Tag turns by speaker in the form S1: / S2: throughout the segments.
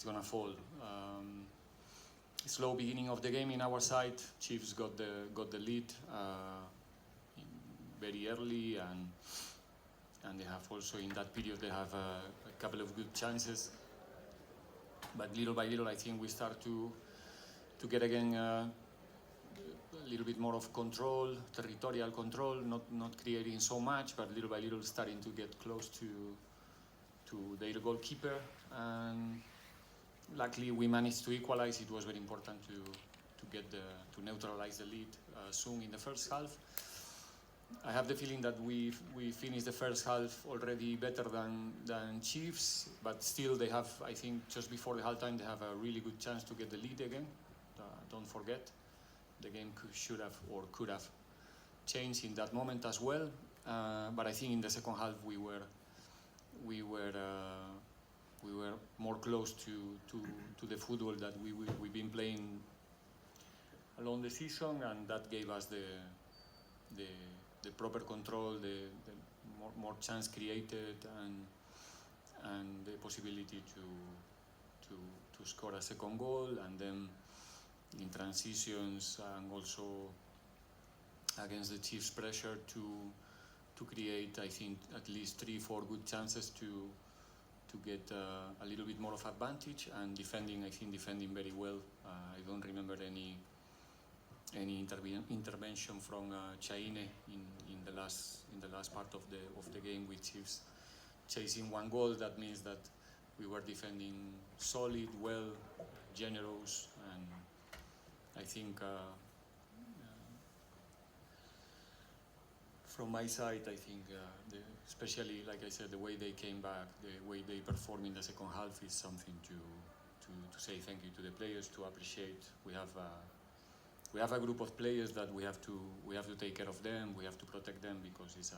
S1: gonna fall. Slow beginning of the game in our side. Chiefs got the lead very early, and they have also in that period they have a couple of good chances. But little by little, I think we start to get again a little bit more of control, territorial control, not creating so much, but little by little starting to get close to their goalkeeper. And luckily we managed to equalize. It was very important to neutralize the lead soon in the first half. I have the feeling that we finished the first half already better than Chiefs, but still they have, I think, just before the halftime, they have a really good chance to get the lead again. Don't forget, the game should have or could have changed in that moment as well. But I think in the second half we were more close to the football that we've been playing along the season, and that gave us the proper control, the more chance created, and the possibility to score a second goal, and then in transitions and also against the Chiefs' pressure to create, I think, at least 3-4 good chances to get a little bit more of advantage, and defending very well. I don't remember any intervention from Chaine in the last part of the game with Chiefs chasing one goal. That means that we were defending solid, well, generous, and I think from my side, I think especially, like I said, the way they came back, the way they performed in the second half is something to say thank you to the players, to appreciate. We have a group of players that we have to take care of them. We have to protect them, because it's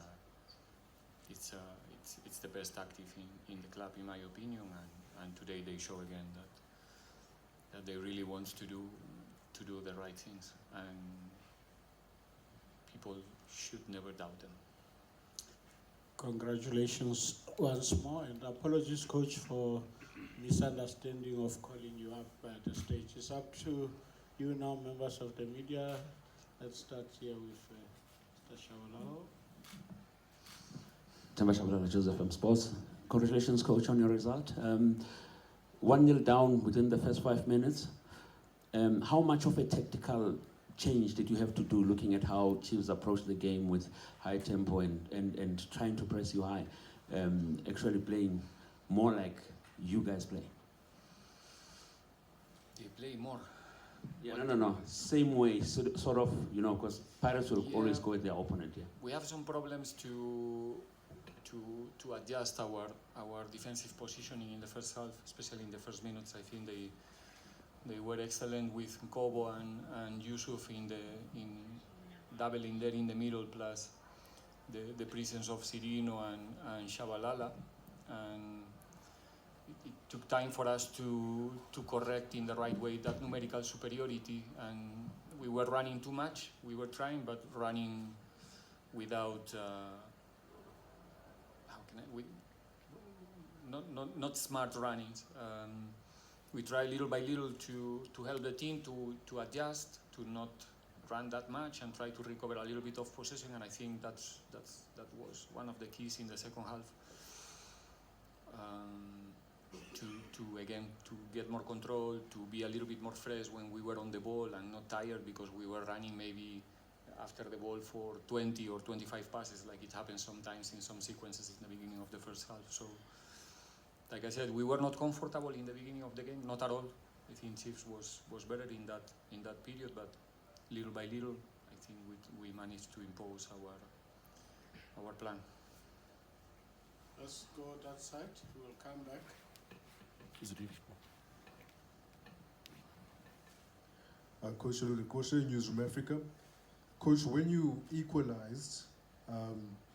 S1: the best active in the club, in my opinion. And today they show again that they really want to do the right things, and people should never doubt them.
S2: Congratulations once more, and apologies, coach, for misunderstanding of calling you up at the stage. It's up to you now, members of the media. Let's start here with Mr. Shabalala.
S3: Tamba Shabalala, Joseph M Sports. Congratulations, coach, on your result. 1-0 down within the first 5 minutes. How much of a tactical change did you have to do, looking at how Chiefs approached the game with high tempo and trying to press you high, actually playing more like you guys play?
S1: They play more.
S3: Yeah, no. Same way, sort of, because Pirates will always go with their opponent. Yeah.
S1: We have some problems to adjust our defensive positioning in the first half, especially in the first minutes. I think they were excellent with Kobo and Yusuf in doubling there in the middle, plus the presence of Cirino and Shabalala, and it took time for us to correct in the right way that numerical superiority, and we were running too much. We were trying, but running without not smart runnings. We try little by little to help the team to adjust, to not run that much, and try to recover a little bit of possession. And I think that was one of the keys in the second half. To get more control, to be a little bit more fresh when we were on the ball and not tired because we were running maybe after the ball for 20 or 25 passes, like it happens sometimes in some sequences in the beginning of the first half. So, like I said, we were not comfortable in the beginning of the game, not at all. I think Chiefs was better in that period, but little by little, I think we managed to impose our plan.
S2: Let's go that side. We will come back.
S4: Coach Lule, Newsroom Africa. Coach, when you equalized,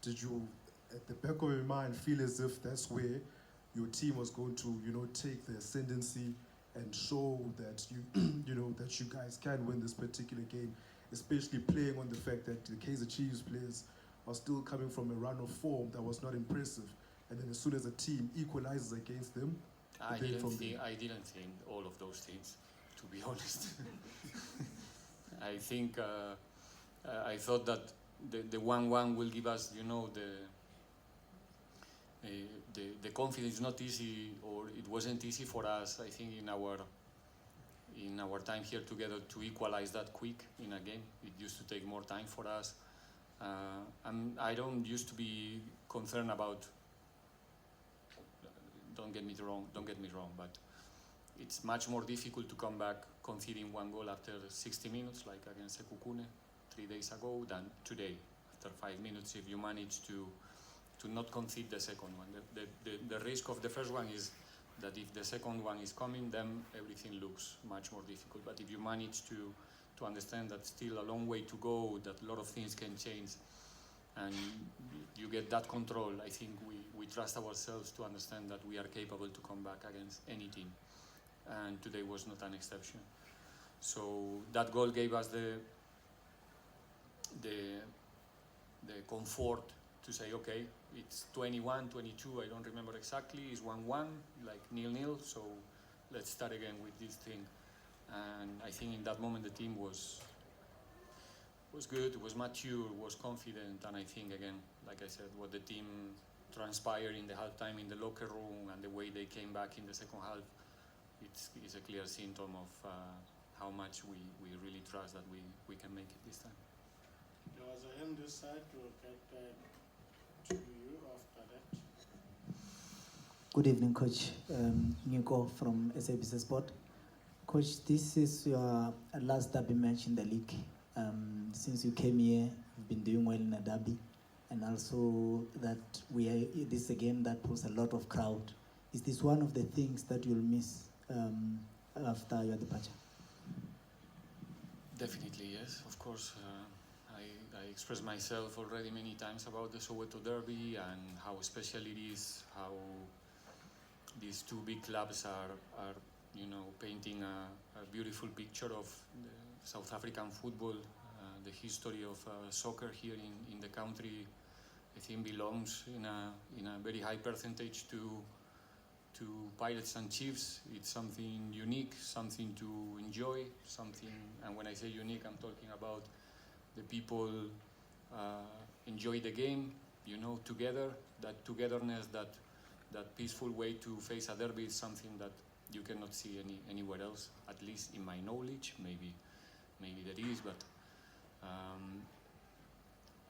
S4: did you, at the back of your mind, feel as if that's where your team was going to, take the ascendancy and show that that you guys can win this particular game, especially playing on the fact that the Kaizer Chiefs players are still coming from a run of form that was not impressive, and then as soon as a team equalizes against them,
S1: I
S4: Debate
S1: didn't
S4: from
S1: think all of those things, to be honest. I think I thought that the 1-1 will give us, the confidence. Not easy, or it wasn't easy for us, I think, in our time here together to equalize that quick in a game. It used to take more time for us. I don't used to be concerned about. Don't get me wrong, but it's much more difficult to come back conceding one goal after 60 minutes, like against Sekukune 3 days ago, than today after 5 minutes. If you manage to not concede the second one, the risk of the first one is that if the second one is coming, then everything looks much more difficult. But if you manage to understand that still a long way to go, that a lot of things can change, and you get that control, I think we trust ourselves to understand that we are capable to come back against any team. And today was not an exception. So that goal gave us the comfort to say, okay, it's 21, 22, I don't remember exactly, it's 1-1, like 0-0, so let's start again with this thing. And I think in that moment the team was good, was mature, was confident, and I think, again, like I said, what the team transpired in the halftime in the locker room and the way they came back in the second half, it's a clear symptom of how much we really trust that we can make it this time.
S2: There was a hand this side to get to you after that.
S5: Good evening, Coach. Nico from SABC Sport. Coach, this is your last derby match in the league. Since you came here, you've been doing well in a derby, and also that this again that pulls a lot of crowd. Is this one of the things that you'll miss after your departure?
S1: Definitely, yes. Of course, I expressed myself already many times about the Soweto Derby and how special it is, how these two big clubs are painting a beautiful picture of the South African football. The history of soccer here in the country, I think, belongs in a very high percentage to Pirates and Chiefs. It's something unique, something to enjoy, and when I say unique, I'm talking about the people enjoy the game, together. That togetherness, that peaceful way to face a derby is something that you cannot see anywhere else, at least in my knowledge. Maybe there is, but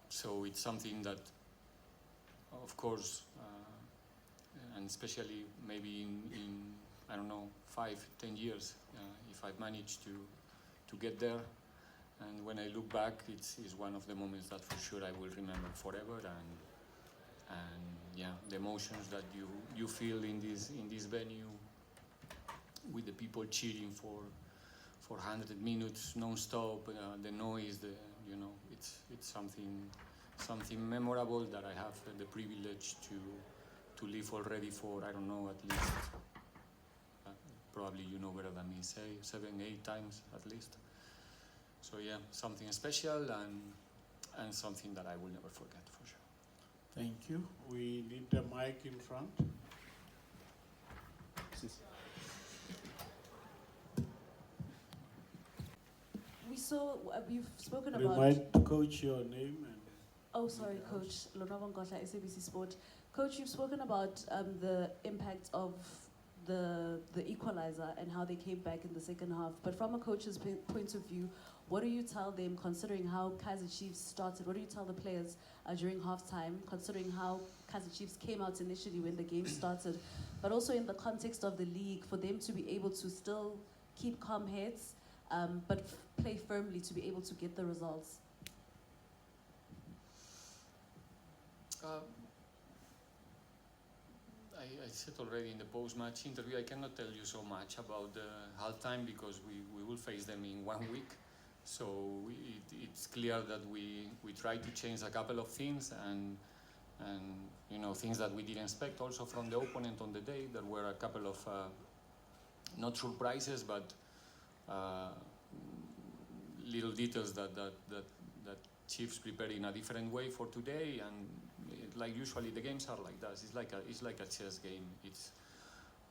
S1: so it's something that, of course, and especially maybe in I don't know, 5-10 years, if I've managed to get there. And when I look back, it's one of the moments that for sure I will remember forever. And yeah, the emotions that you feel in this venue, with the people cheering for 100 minutes non-stop, the noise, it's something memorable that I have the privilege to live already for, I don't know, at least, probably you know better than me, say 7-8 times at least. So yeah, something special and something that I will never forget, for sure.
S2: Thank you. We need the mic in front.
S6: We saw, you've spoken about...
S2: Remind Coach your name.
S6: Oh, sorry, Coach. Lonova Ngosha, SABC Sport. Coach, you've spoken about the impact of the equalizer and how they came back in the second half. But from a coach's point of view, what do you tell them, considering how Kaizer Chiefs started? What do you tell the players during halftime, considering how Kaizer Chiefs came out initially when the game started, but also in the context of the league, for them to be able to still keep calm heads, but play firmly to be able to get the results?
S1: I said already in the post-match interview, I cannot tell you so much about the halftime because we will face them in 1 week. So it's clear that we try to change a couple of things and things that we didn't expect also from the opponent on the day. There were a couple of not surprises, but little details that Chiefs prepared in a different way for today, and like usually the games are like that. It's like a chess game.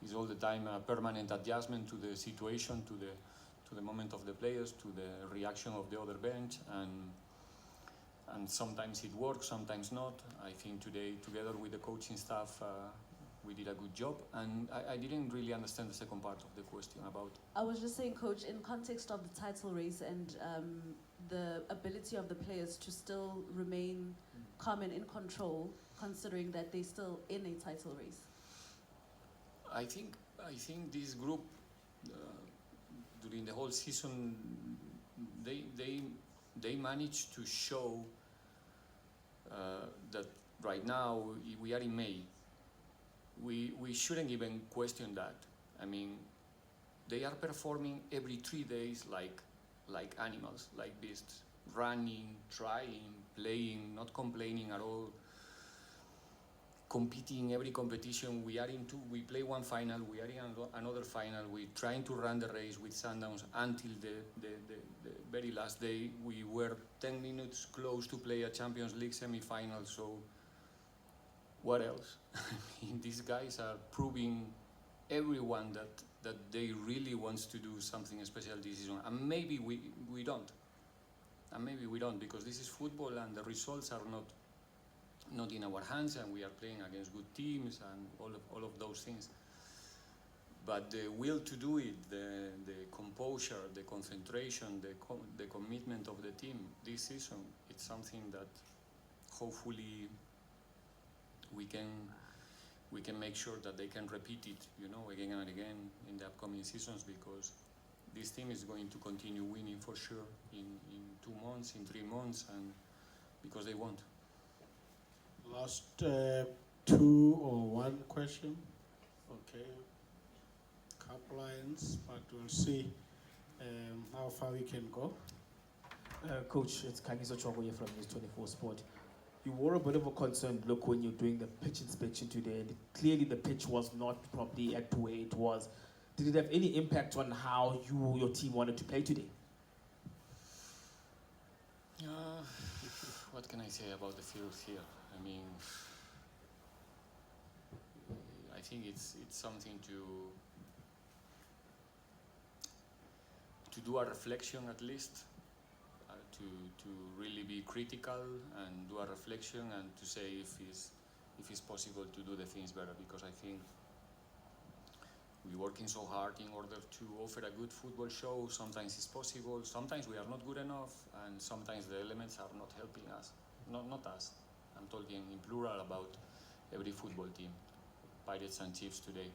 S1: is all the time a permanent adjustment to the situation, to the moment of the players, to the reaction of the other bench, and sometimes it works, sometimes not. I think today, together with the coaching staff, we did a good job, and I didn't really understand the second part of the question about.
S6: I was just saying, Coach, in context of the title race and the ability of the players to still remain calm and in control, considering that they're still in a title race.
S1: I think this group during the whole season they managed to show that right now we are in May. We shouldn't even question that. I mean, they are performing every 3 days like animals, like beasts, running, trying, playing, not complaining at all, competing every competition. We play one final, we are in another final, we're trying to run the race with Sundowns until the very last day. We were 10 minutes close to play a Champions League semi-final, so what else? I mean, these guys are proving everyone that they really want to do something special this season, and maybe we don't. And maybe we don't, because this is football and the results are not in our hands, and we are playing against good teams and all of those things. But the will to do it, the composure, the concentration, the commitment of the team this season, it's something that hopefully we can make sure that they can repeat it, again and again in the upcoming seasons, because this team is going to continue winning for sure in 2 months, in 3 months, and because they want.
S2: Last 2 or 1 question. Okay. Cup lines, but we'll see how far we can go.
S7: Coach, it's Kaizer Chiefs from News 24 Sport. You were a bit of a concerned look when you're doing the pitch inspection today, and clearly the pitch was not properly at where it was. Did it have any impact on how your team wanted to play today?
S1: What can I say about the field here? I mean, I think it's something to do a reflection at least, to really be critical and do a reflection and to say if it's possible to do the things better, because I think we're working so hard in order to offer a good football show. Sometimes it's possible, sometimes we are not good enough, and sometimes the elements are not helping us. Not us. I'm talking in plural about every football team, Pirates and Chiefs today.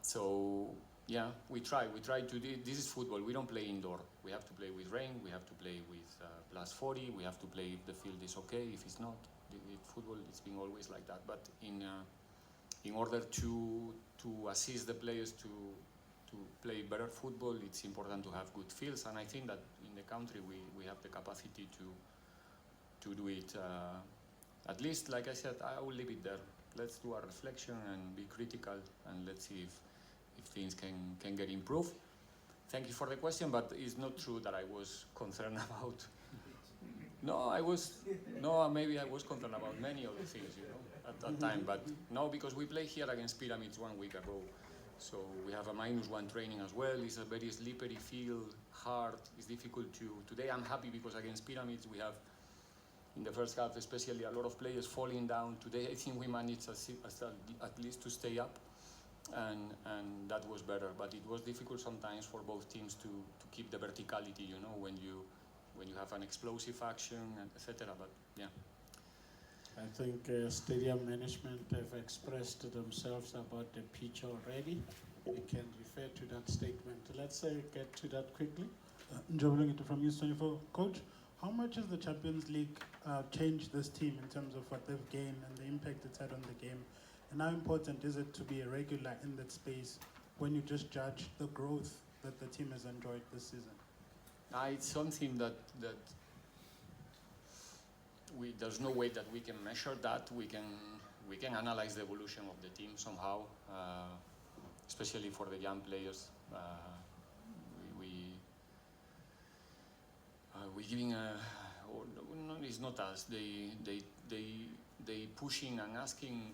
S1: So yeah, we try to do. This is football. We don't play indoor. We have to play with rain. We have to play with plus 40. We have to play if the field is okay. If it's not, football, it's been always like that. But in order to assist the players to play better football, it's important to have good fields. And I think that in the country we have the capacity to do it. At least, like I said, I will leave it there. Let's do a reflection and be critical, and let's see if things can get improved. Thank you for the question, but it's not true that I was concerned about. Maybe I was concerned about many other things, at that time. But no, because we played here against Pyramids 1 week ago. So we have a -1 training as well. It's a very slippery field, hard, it's difficult today I'm happy because against Pyramids we have, in the first half especially, a lot of players falling down. Today I think we managed at least to stay up. And that was better, but it was difficult sometimes for both teams to keep the verticality, when you have an explosive action, etc. But yeah,
S2: I think stadium management have expressed themselves about the pitch already. We can refer to that statement. Let's get to that quickly.
S8: Njobulungito from News 24. Coach, how much has the Champions League changed this team in terms of what they've gained and the impact it's had on the game? And how important is it to be a regular in that space when you just judge the growth that the team has enjoyed this season?
S1: it's something that there's no way that we can measure that. We can analyze the evolution of the team somehow, especially for the young players. We giving it's not us. They pushing and asking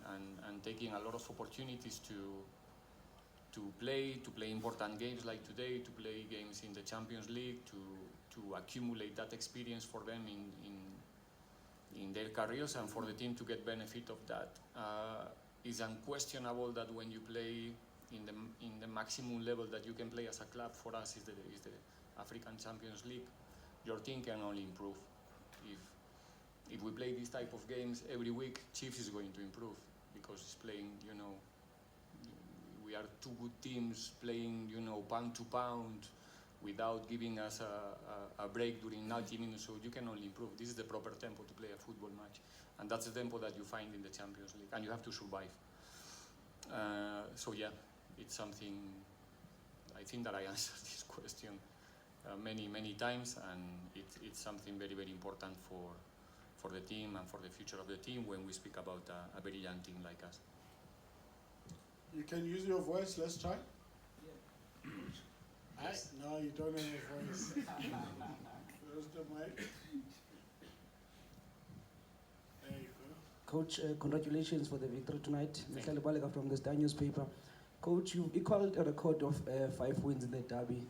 S1: and taking a lot of opportunities play important games like today, to play games in the Champions League, to accumulate that experience for them in their careers, and for the team to get benefit of that. It's unquestionable that when you play in the maximum level that you can play as a club, for us is the African Champions League, your team can only improve. If we play this type of games every week, Chiefs is going to improve, because it's playing, we are two good teams playing, pound to pound, without giving us a break during 90 minutes, so you can only improve. This is the proper tempo to play a football match, and that's the tempo that you find in the Champions League, and you have to survive. So yeah, it's something, I think that I answered this question many times, and it's something very, very important for the team and for the future of the team when we speak about a very young team like us.
S2: You can use your voice, let's try. Yes. No, you don't have a voice. Where's the mic? There you go.
S9: Coach, congratulations for the victory tonight. Michael Balega from the Star newspaper. Coach, you equaled a record of 5 wins in the derby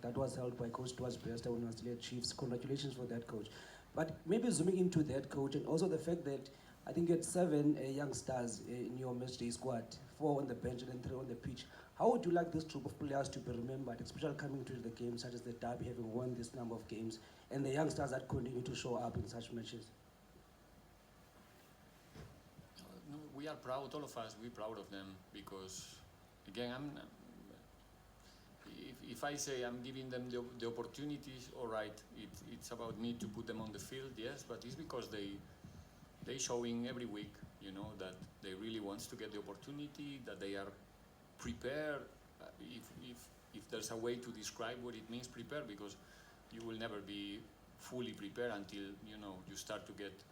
S9: that was held by Coach Dwas Bester when he was still at Chiefs. Congratulations for that, Coach. But maybe zooming into that, Coach, and also the fact that I think you had 7 young stars in your matchday squad, 4 on the bench and then 3 on the pitch. How would you like this group of players to be remembered, especially coming to the games such as the derby, having won this number of games, and the youngsters that continue to show up in such matches?
S1: No, we are proud, all of us, we're proud of them, because, again, if I say I'm giving them the opportunities, all right, it's about me to put them on the field, yes, but it's because they showing every week, that they really want to get the opportunity, that they are prepared. If there's a way to describe what it means, prepare, because you will never be fully prepared until you start to get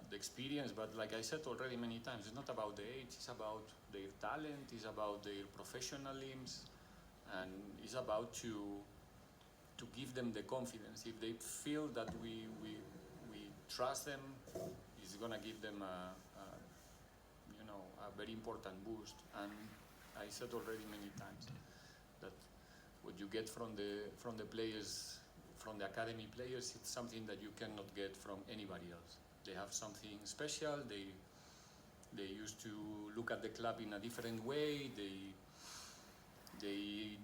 S1: the experience. But like I said already many times, it's not about the age, it's about their talent, it's about their professionalism, and it's about to give them the confidence. If they feel that we trust them, it's gonna give them a very important boost. And I said already many times that what you get from the players, from the academy players, it's something that you cannot get from anybody else. They have something special. They used to look at the club in a different way. They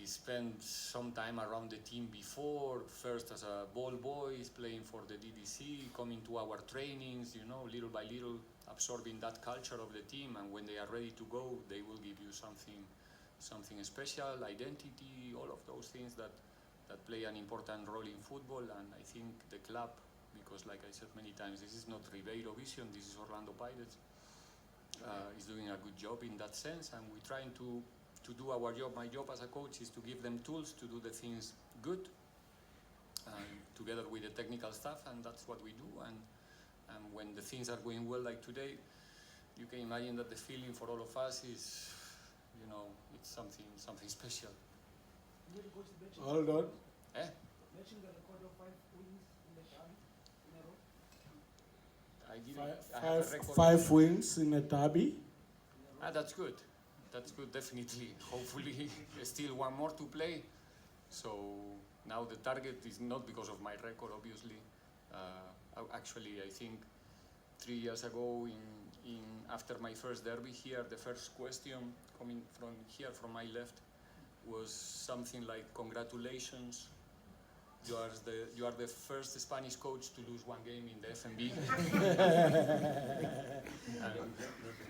S1: spend some time around the team before, first as a ball boys, playing for the DDC, coming to our trainings, little by little, absorbing that culture of the team, and when they are ready to go, they will give you something special, identity, all of those things that play an important role in football. And I think the club, because like I said many times, this is not Riveiro Vision, this is Orlando Pirates, is doing a good job in that sense, and we're trying to do our job. My job as a coach is to give them tools to do the things good, together with the technical staff, and that's what we do. And when the things are going well like today, you can imagine that the feeling for all of us is, it's something special.
S2: Hold on.
S9: Matching the record of 5 wins in the derby in a row.
S1: I have a record.
S2: 5 wins in a derby.
S1: That's good. That's good, definitely. Hopefully, still one more to play. So now the target is not because of my record, obviously. Actually, I think 3 years ago, after my first derby here, the first question coming from here, from my left, was something like, "Congratulations, you are the first Spanish coach to lose 1 game in the FNB." And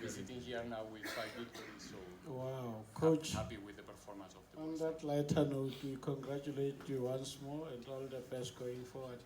S1: we're sitting here now with 5 victories, so
S2: Wow, Coach.
S1: happy with the performance of the
S2: On
S1: boys.
S2: that lighter note, we congratulate you once more and all the best going forward.